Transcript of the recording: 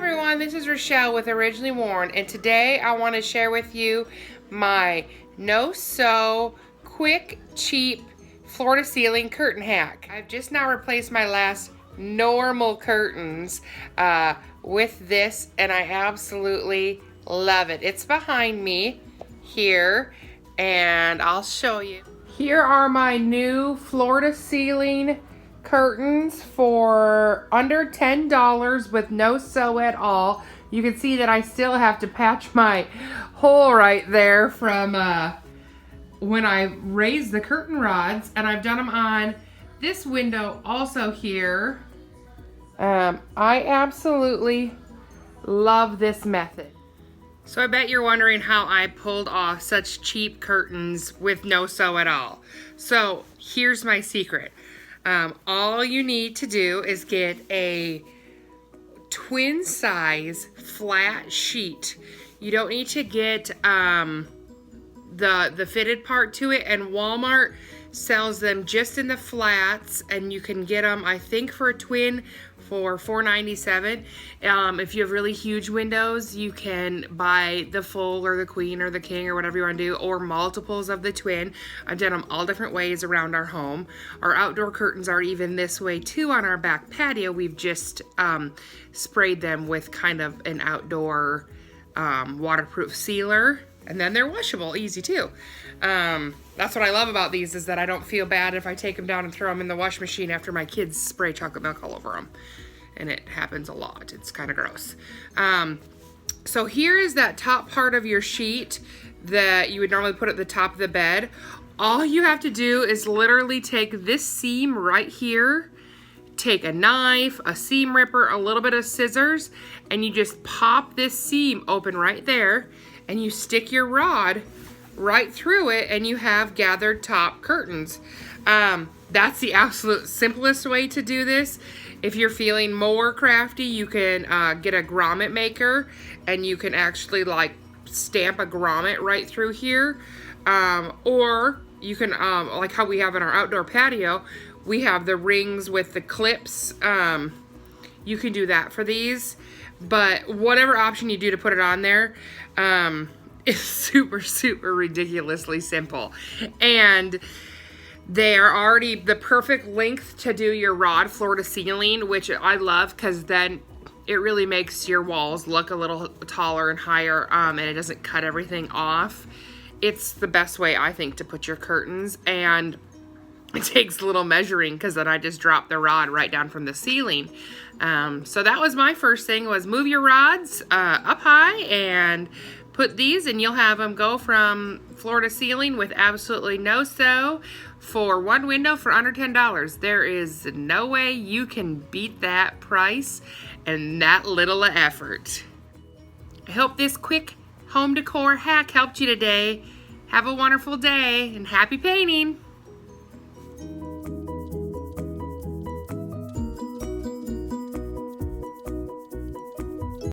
everyone, this is Rochelle with Originally Worn, and today I want to share with you my no-sew, quick, cheap floor-to-ceiling curtain hack. I've just now replaced my last normal curtains with this, and I absolutely love it. It's behind me here, and I'll show you. Here are my new floor-to-ceiling curtains for under $10 with no sew at all. You can see that I still have to patch my hole right there from when I raised the curtain rods, and I've done them on this window also here. I absolutely love this method. So I bet you're wondering how I pulled off such cheap curtains with no sew at all. So here's my secret. All you need to do is get a twin size flat sheet. You don't need to get the fitted part to it, and Walmart sells them just in the flats, and you can get them, I think, for a twin for $4.97. If you have really huge windows, you can buy the full or the queen or the king or whatever you want to do, or multiples of the twin. I've done them all different ways around our home. Our outdoor curtains are even this way too on our back patio. We've just sprayed them with kind of an outdoor waterproof sealer, and then they're washable, easy too. That's what I love about these, is that I don't feel bad if I take them down and throw them in the wash machine after my kids spray chocolate milk all over them. And it happens a lot. It's kind of gross. So here is that top part of your sheet that you would normally put at the top of the bed. All you have to do is literally take this seam right here, take a knife, a seam ripper, a little bit of scissors, and you just pop this seam open right there, and you stick your rod right through it, and you have gathered top curtains. That's the absolute simplest way to do this. If you're feeling more crafty, you can get a grommet maker, and you can actually like stamp a grommet right through here. Or you can, like how we have in our outdoor patio, we have the rings with the clips. You can do that for these, but whatever option you do to put it on there, it's super, super ridiculously simple. And they are already the perfect length to do your rod floor to ceiling, which I love, because then it really makes your walls look a little taller and higher, and it doesn't cut everything off. It's the best way, I think, to put your curtains, and it takes a little measuring, because then I just dropped the rod right down from the ceiling. So that was my first thing, was move your rods up high and put these, and you'll have them go from floor to ceiling with absolutely no sew for one window for under $10. There is no way you can beat that price and that little effort. I hope this quick home decor hack helped you today. Have a wonderful day and happy painting.